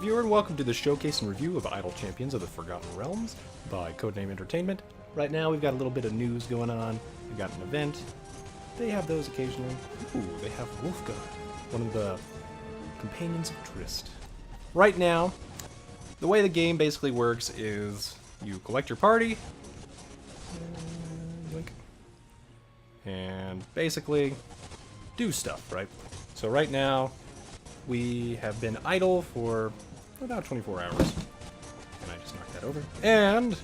reviewer, and welcome to the showcase and review of Idle Champions of the Forgotten Realms by Codename Entertainment. Right now we've got a little bit of news going on. We've got an event. They have those occasionally. Ooh, they have Wolfgard, one of the companions of Drist. Right now, the way the game basically works is you collect your party, and basically do stuff, right? So right now, we have been idle for about 24 hours. And I just knocked that over. And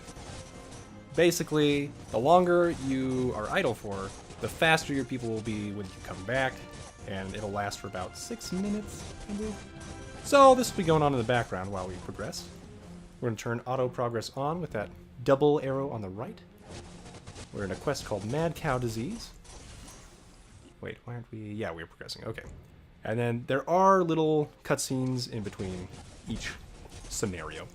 basically, the longer you are idle for, the faster your people will be when you come back. And it'll last for about 6 minutes, I believe. So this will be going on in the background while we progress. We're going to turn auto progress on with that double arrow on the right. We're in a quest called Mad Cow Disease. Wait, why aren't we? Yeah, we're progressing. Okay. And then there are little cutscenes in between each scenario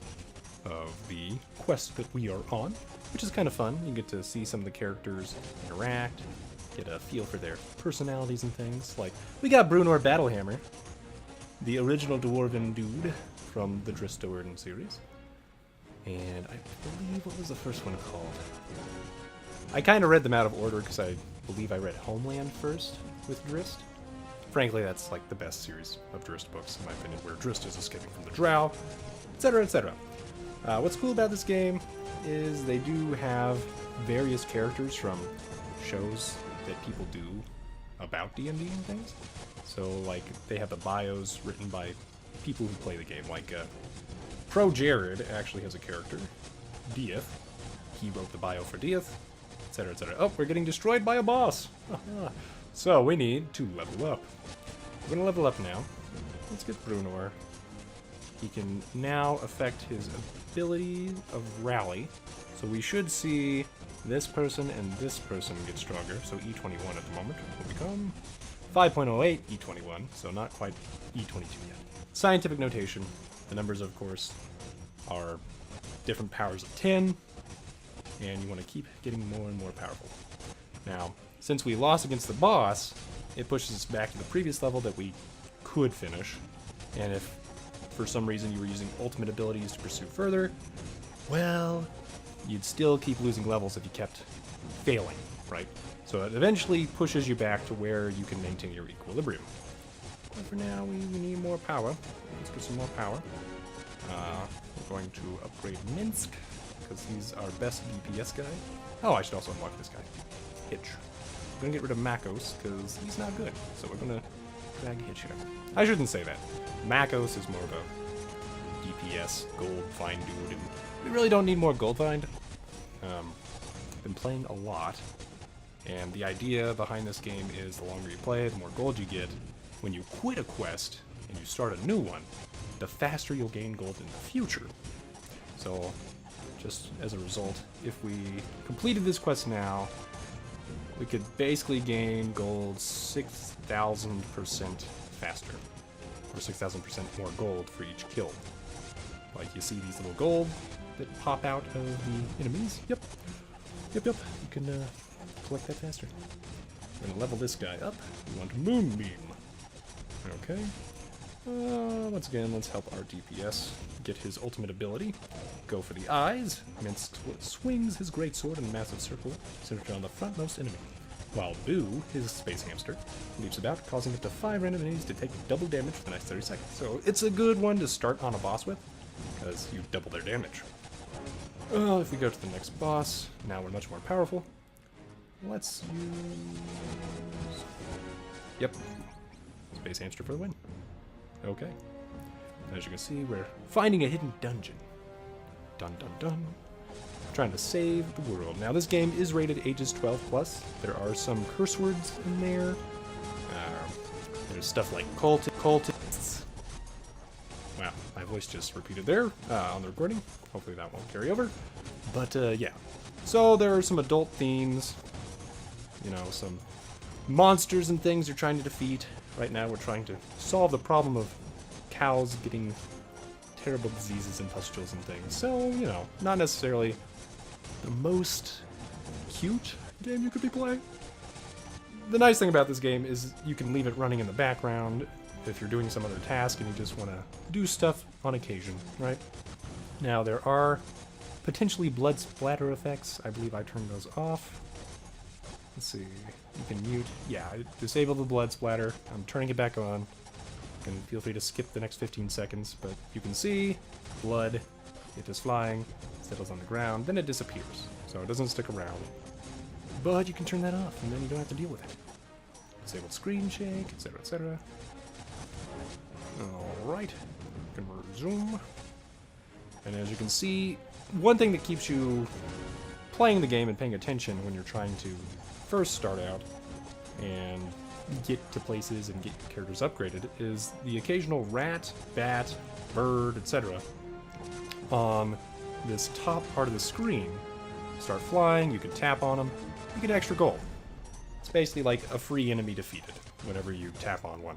of the quest that we are on, which is kind of fun. You get to see some of the characters interact, get a feel for their personalities and things. Like, we got Bruenor Battlehamer, the original dwarven dude from the Drist series. And I believe, what was the first one called? I kind of read them out of order because I believe I read Homeland first with Drist. Frankly, that's like the best series of Drist books, in my opinion, where Drist is escaping from the Drow, etc., etc. What's cool about this game is they do have various characters from shows that people do about D&D and things. So, like, they have the bios written by people who play the game. Like, Pro Jared actually has a character, Dieth. He wrote the bio for Dieth, etc., etc. Oh, we're getting destroyed by a boss! So, we need to level up. We're gonna level up now. Let's get Bruenor. He can now affect his ability of Rally. So we should see this person and this person get stronger. So E21 at the moment will become 5.08 E21, so not quite E22 yet. Scientific notation. The numbers, of course, are different powers of 10, and you want to keep getting more and more powerful. Now, since we lost against the boss, it pushes us back to the previous level that we could finish. And if for some reason you were using ultimate abilities to pursue further, well, you'd still keep losing levels if you kept failing, right? So it eventually pushes you back to where you can maintain your equilibrium. But for now, we need more power. Let's get some more power. We're going to upgrade Minsk, because he's our best DPS guy. Oh, I should also unlock this guy. Hitch. We're gonna get rid of Makos, because he's not good. So we're gonna drag Hitch here. I shouldn't say that. Makos is more of a DPS, gold find dude, and we really don't need more gold find. Been playing a lot, and the idea behind this game is the longer you play, the more gold you get. When you quit a quest and you start a new one, the faster you'll gain gold in the future. So, just as a result, if we completed this quest now, we could basically gain gold 6,000% faster, or 6,000% more gold for each kill. Like, you see these little gold that pop out of the enemies? Yep. You can collect that faster. We're gonna level this guy up. We want Moonbeam. Okay. Once again, let's help our DPS get his ultimate ability. Go for the eyes. Minsk swings his greatsword in a massive circle, centered on the frontmost enemy. While Boo, his space hamster, leaps about, causing up to 5 random enemies to take double damage for the next 30 seconds. So it's a good one to start on a boss with, because you double their damage. If we go to the next boss, now we're much more powerful. Let's use... Yep. Space hamster for the win. Okay. As you can see, we're finding a hidden dungeon. Dun dun dun. Trying to save the world. Now, this game is rated ages 12+. There are some curse words in there. There's stuff like cultists. Wow, my voice just repeated there on the recording. Hopefully that won't carry over. But, yeah. So, there are some adult themes. You know, some monsters and things you're trying to defeat. Right now, we're trying to solve the problem of cows getting terrible diseases and pustules and things. So, you know, not necessarily the most cute game you could be playing. The nice thing about this game is you can leave it running in the background if you're doing some other task and you just want to do stuff on occasion, right? Now, there are potentially blood splatter effects. I believe I turned those off. Let's see. You can mute. Yeah, disable the blood splatter. I'm turning it back on. You can feel free to skip the next 15 seconds, but you can see blood. It is flying, settles on the ground, then it disappears. So it doesn't stick around. But you can turn that off, and then you don't have to deal with it. Disable screen shake, etc., etc. Alright. You can resume. And as you can see, one thing that keeps you playing the game and paying attention when you're trying to first start out and get to places and get your characters upgraded is the occasional rat, bat, bird, etc. on this top part of the screen. Start flying, you can tap on them, you get extra gold. It's basically like a free enemy defeated whenever you tap on one.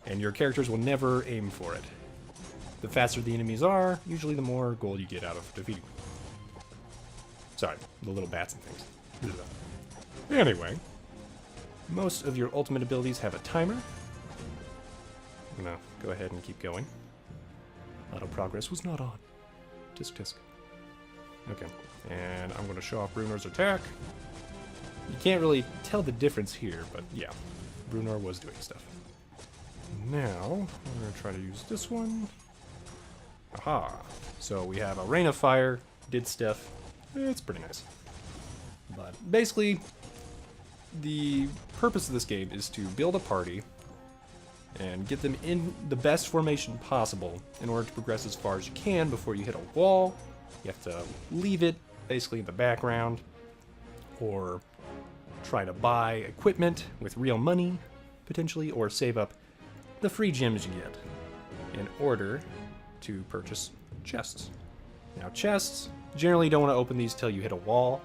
And your characters will never aim for it. The faster the enemies are, usually the more gold you get out of defeating them. Sorry, the little bats and things. Anyway, most of your ultimate abilities have a timer. I'm gonna go ahead and keep going. Auto progress was not on. Tisk tisk. Okay, and I'm gonna show off Bruenor's attack. You can't really tell the difference here, but yeah, Bruenor was doing stuff. Now, I'm gonna try to use this one. Aha! So we have a rain of fire, did stuff. It's pretty nice. But basically, the purpose of this game is to build a party and get them in the best formation possible in order to progress as far as you can before you hit a wall. You have to leave it basically in the background or try to buy equipment with real money, potentially, or save up the free gems you get in order to purchase chests. Now, chests, generally don't want to open these till you hit a wall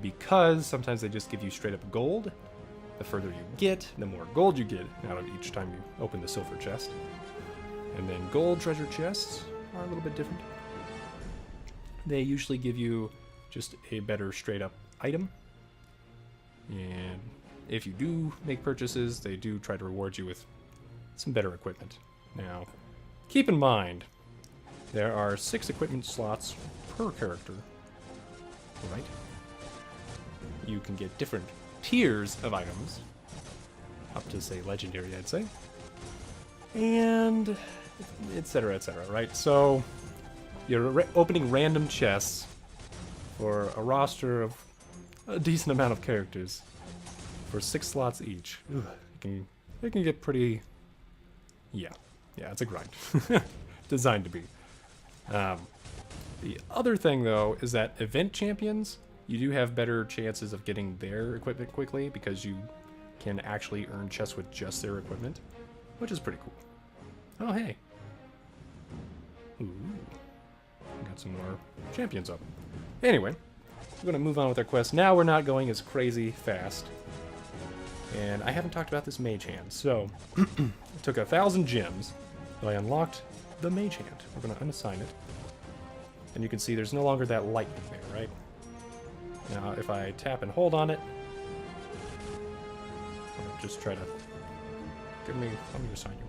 because sometimes they just give you straight up gold. The further you get, the more gold you get out of each time you open the silver chest. And then gold treasure chests are a little bit different. They usually give you just a better straight up item. And if you do make purchases, they do try to reward you with some better equipment. Now, keep in mind, there are 6 equipment slots per character, right? You can get different tiers of items, up to, say, legendary, I'd say, and etc., etc., right? So, you're opening random chests for a roster of a decent amount of characters for 6 slots each. Ugh, it can get pretty... Yeah, it's a grind. Designed to be. The other thing, though, is that event champions, you do have better chances of getting their equipment quickly because you can actually earn chests with just their equipment, which is pretty cool. Oh, hey. Ooh. Got some more champions up. Anyway, we're going to move on with our quest. Now we're not going as crazy fast. And I haven't talked about this mage hand. So, it took 1,000 gems, but I unlocked the mage hand. We're going to unassign it. And you can see there's no longer that lightning there, right? Now, if I tap and hold on it, I'll just try to... let me assign you.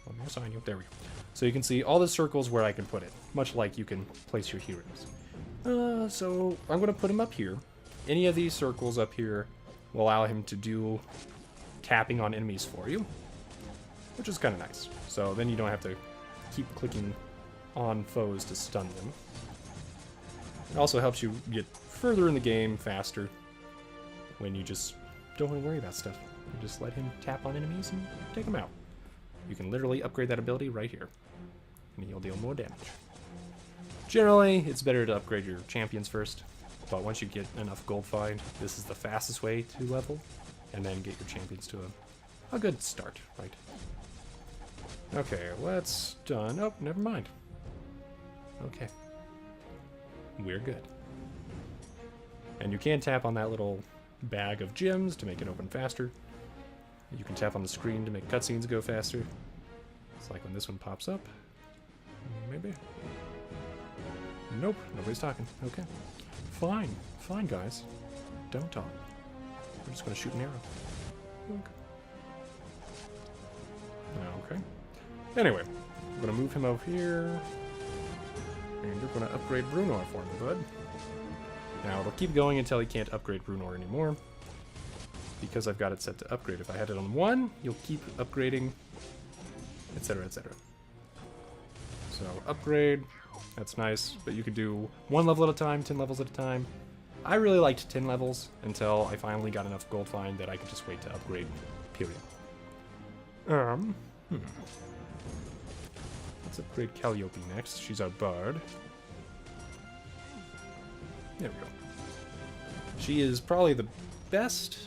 Let me assign you. There we go. So you can see all the circles where I can put it, much like you can place your heroes. So I'm going to put him up here. Any of these circles up here will allow him to do tapping on enemies for you, which is kind of nice. So then you don't have to keep clicking on foes to stun them. It also helps you get further in the game faster when you just don't want to worry about stuff. You just let him tap on enemies and take them out. You can literally upgrade that ability right here, and he'll deal more damage. Generally, it's better to upgrade your champions first, but once you get enough gold find, this is the fastest way to level, and then get your champions to a good start, right? Okay, let's done. Oh, never mind. Okay. We're good. And you can tap on that little bag of gems to make it open faster. You can tap on the screen to make cutscenes go faster. It's like when this one pops up. Maybe. Nope, nobody's talking. Okay. Fine. Fine, guys. Don't talk. We're just going to shoot an arrow. Okay. Anyway, I'm going to move him over here. And you're going to upgrade Bruenor for me, bud. Now, it'll keep going until he can't upgrade Bruenor anymore. Because I've got it set to upgrade. If I had it on 1, you'll keep upgrading, etc., etc. So, upgrade. That's nice, but you could do 1 level at a time, 10 levels at a time. I really liked 10 levels until I finally got enough gold find that I could just wait to upgrade, period. Let's upgrade Calliope next. She's our bard. There we go. She is probably the best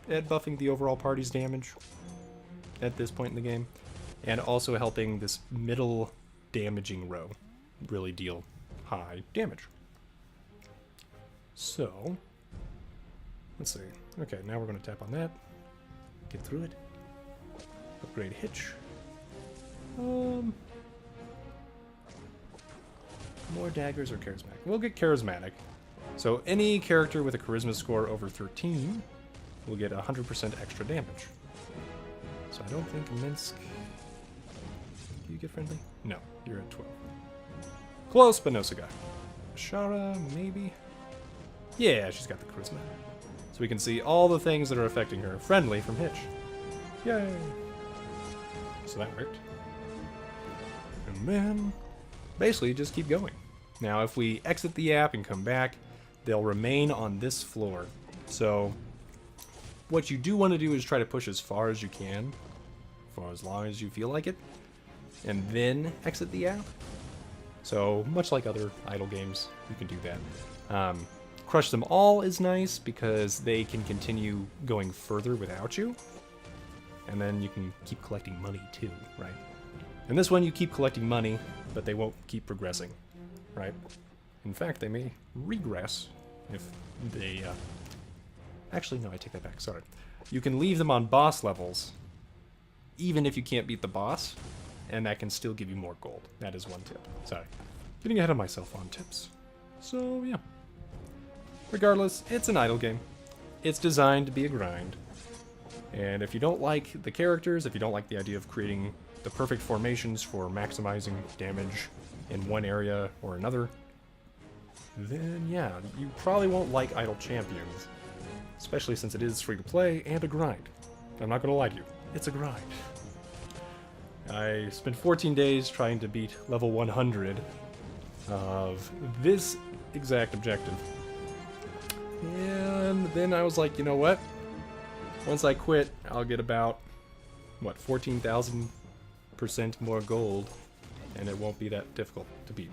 at buffing the overall party's damage at this point in the game, and also helping this middle damaging row really deal high damage. So, let's see. Okay, now we're going to tap on that. Get through it. Upgrade Hitch. More daggers or charismatic? We'll get charismatic. So any character with a charisma score over 13 will get 100% extra damage. So I don't think Minsk... Do you get friendly? No, you're at 12. Close, but no cigar. Shara, maybe? Yeah, she's got the charisma. So we can see all the things that are affecting her. Friendly from Hitch. Yay! So that worked. And then, basically, just keep going. Now, if we exit the app and come back, they'll remain on this floor. So, what you do want to do is try to push as far as you can, for as long as you feel like it, and then exit the app. So, much like other idle games, you can do that. Crush them all is nice because they can continue going further without you. And then you can keep collecting money too, right? In this one, you keep collecting money, but they won't keep progressing, right? In fact, they may regress if they... Actually, no, I take that back, sorry. You can leave them on boss levels, even if you can't beat the boss, and that can still give you more gold. That is one tip. Sorry. Getting ahead of myself on tips. So, yeah. Regardless, it's an idle game. It's designed to be a grind. And if you don't like the characters, if you don't like the idea of creating the perfect formations for maximizing damage in one area or another, then yeah, you probably won't like idle champions. Especially since it is free to play and a grind. I'm not gonna lie to you, it's a grind. I spent 14 days trying to beat level 100 of this exact objective. And then I was like, you know what? Once I quit, I'll get about, what, 14,000% more gold, and it won't be that difficult to beat.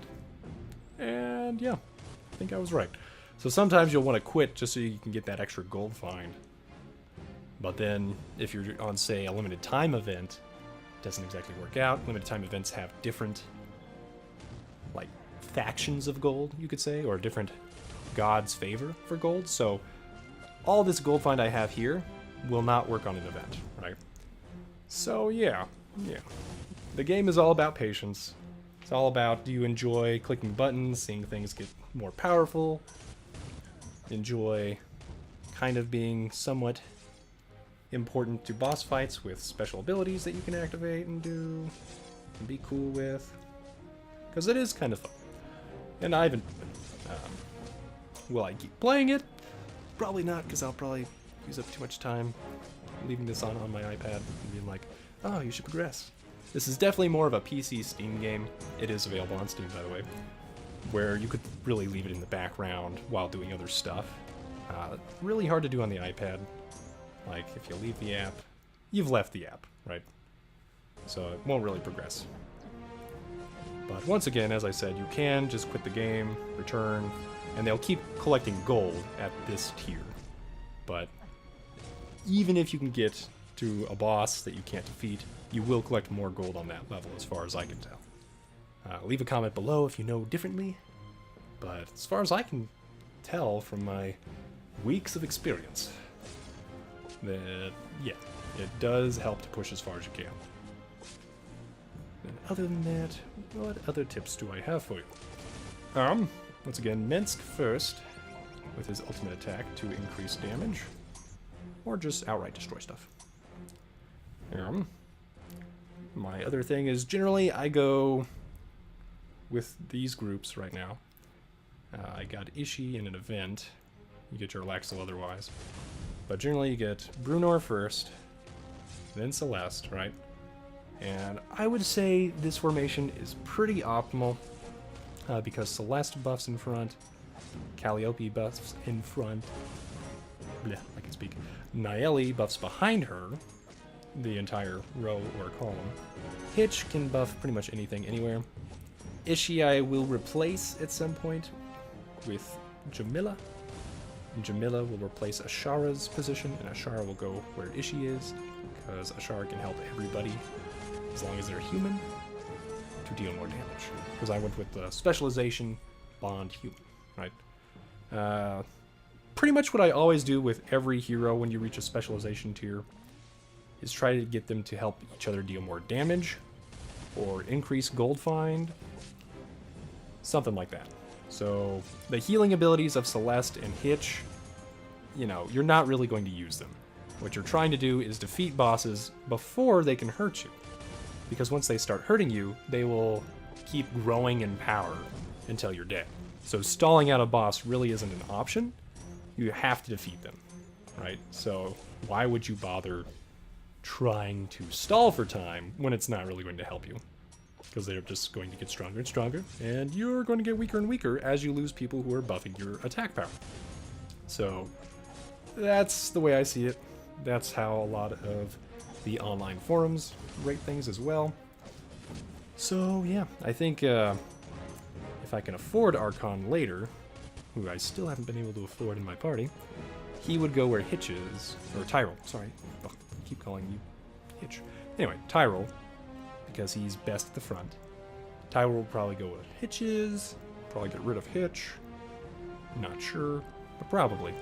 And yeah, I think I was right. So sometimes you'll want to quit just so you can get that extra gold find. But then, if you're on, say, a limited time event, it doesn't exactly work out. Limited time events have different, like, factions of gold, you could say, or different god's favor for gold. So all this gold find I have here will not work on an event, right? So yeah. The game is all about patience. It's all about, do you enjoy clicking buttons, seeing things get more powerful, enjoy kind of being somewhat important to boss fights with special abilities that you can activate and do and be cool with, because it is kind of fun. And I haven't will I keep playing it? Probably not, because I'll probably use up too much time leaving this on my iPad and being like, oh, you should progress. This is definitely more of a PC Steam game. It is available on Steam, by the way, where you could really leave it in the background while doing other stuff. Really hard to do on the iPad. Like, if you leave the app, you've left the app, right? So it won't really progress. But once again, as I said, you can just quit the game, return, and they'll keep collecting gold at this tier. But even if you can get to a boss that you can't defeat, you will collect more gold on that level, as far as I can tell. Leave a comment below if you know differently, but as far as I can tell from my weeks of experience, that, yeah, it does help to push as far as you can. And other than that, what other tips do I have for you? Once again, Minsk first, with his ultimate attack to increase damage, or just outright destroy stuff. My other thing is generally I go with these groups right now. I got Ishii in an event. You get your Laxel otherwise. But generally you get Bruenor first, then Celeste, right? And I would say this formation is pretty optimal because Celeste buffs in front, Calliope buffs in front, bleh, I can speak, Nayeli buffs behind her, the entire row or column. Hitch can buff pretty much anything anywhere. Ishii I will replace at some point with Jamila. And Jamila will replace Ashara's position, and Ashara will go where Ishii is, because Ashara can help everybody, as long as they're human, to deal more damage. Because I went with the specialization bond human, right? Pretty much what I always do with every hero when you reach a specialization tier is try to get them to help each other deal more damage, or increase gold find, something like that. So the healing abilities of Celeste and Hitch, you know, you're not really going to use them. What you're trying to do is defeat bosses before they can hurt you. Because once they start hurting you, they will keep growing in power until you're dead. So stalling out a boss really isn't an option. You have to defeat them, right? So why would you bother trying to stall for time when it's not really going to help you? Because they're just going to get stronger and stronger, and you're going to get weaker and weaker as you lose people who are buffing your attack power. So that's the way I see it. That's how a lot of the online forums rate things as well. So yeah, I think if I can afford Archon later, who I still haven't been able to afford in my party, he would go where Hitch is, or Tyrell, sorry. Oh, I keep calling you Hitch. Anyway, Tyrell, because he's best at the front. Tyrell will probably go where Hitch is, probably get rid of Hitch. Not sure, but probably.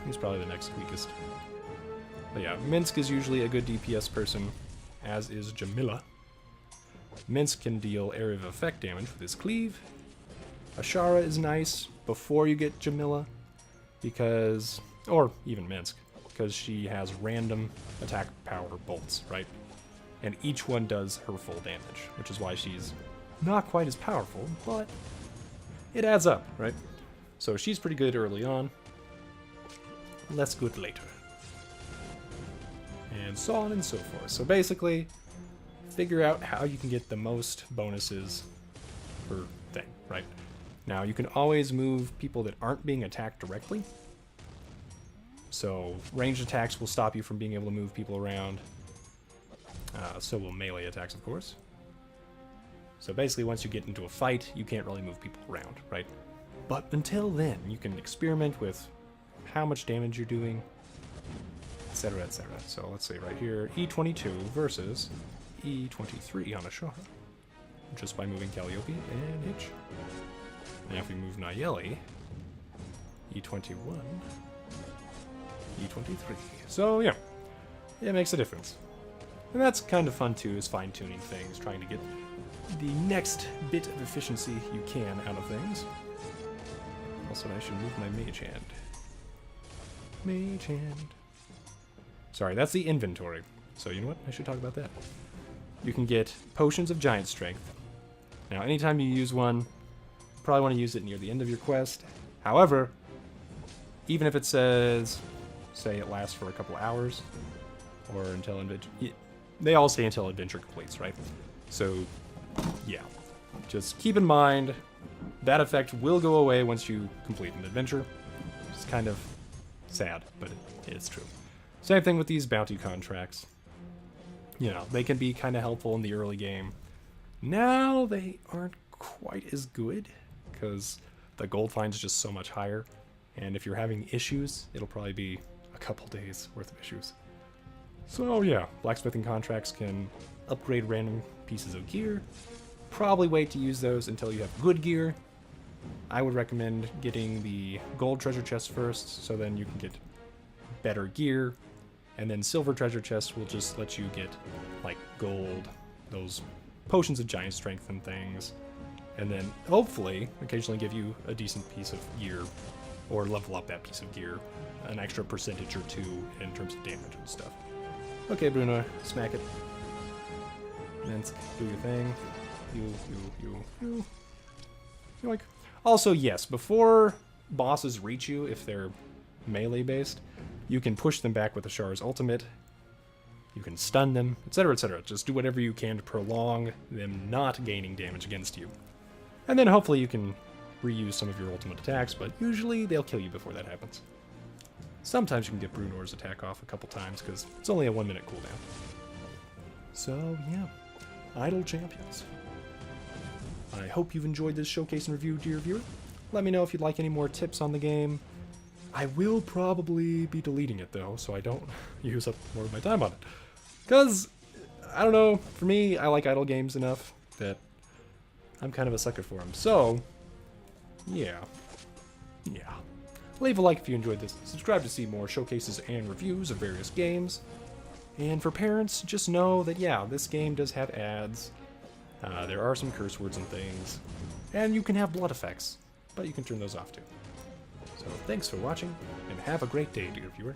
He's probably the next weakest. But yeah, Minsk is usually a good DPS person, as is Jamila. Minsk can deal area of effect damage with his cleave. Ashara is nice before you get Jamila, because, or even Minsk, because she has random attack power bolts, right? And each one does her full damage, which is why she's not quite as powerful, but it adds up, right? So she's pretty good early on, less good later. And so on and so forth. So basically, figure out how you can get the most bonuses per thing, right? Now, you can always move people that aren't being attacked directly. So ranged attacks will stop you from being able to move people around. So will melee attacks, of course. So basically, once you get into a fight, you can't really move people around, right? But until then, you can experiment with how much damage you're doing, etc., etc. So let's say right here, E22 versus E23 on Ashara, just by moving Calliope and Hitch. Now if we move Nayeli, E21, E23. So yeah, it makes a difference. And that's kind of fun too, is fine-tuning things, trying to get the next bit of efficiency you can out of things. Also, I should move my mage hand. Mage hand. Sorry, that's the inventory. So you know what? I should talk about that. You can get potions of giant strength. Now, anytime you use one, you probably want to use it near the end of your quest. However, even if it says, say it lasts for a couple hours, or until adventure, they all say until adventure completes, right? So, yeah, just keep in mind that effect will go away once you complete an adventure. It's kind of sad, but it's true. Same thing with these bounty contracts. You know, they can be kind of helpful in the early game. Now they aren't quite as good because the gold find's just so much higher. And if you're having issues, it'll probably be a couple days worth of issues. So yeah, blacksmithing contracts can upgrade random pieces of gear. Probably wait to use those until you have good gear. I would recommend getting the gold treasure chest first, so then you can get better gear. And then silver treasure chests will just let you get, like, gold, those potions of giant strength and things. And then, hopefully, occasionally give you a decent piece of gear, or level up that piece of gear, an extra percentage or two in terms of damage and stuff. Okay, Bruno, smack it. Minsk, do your thing. You. Yoink. Also, yes, before bosses reach you, if they're melee-based, you can push them back with the Char's ultimate. You can stun them, etc., etc. Just do whatever you can to prolong them not gaining damage against you. And then hopefully you can reuse some of your ultimate attacks, but usually they'll kill you before that happens. Sometimes you can get Bruenor's attack off a couple times, because it's only a 1-minute cooldown. So, yeah. Idle Champions. I hope you've enjoyed this showcase and review, dear viewer. Let me know if you'd like any more tips on the game. I will probably be deleting it, though, so I don't use up more of my time on it. Because, I don't know, for me, I like idle games enough that I'm kind of a sucker for them. So, yeah. Leave a like if you enjoyed this. Subscribe to see more showcases and reviews of various games. And for parents, just know that, yeah, this game does have ads. There are some curse words and things. And you can have blood effects, but you can turn those off too. So thanks for watching, and have a great day, dear viewer.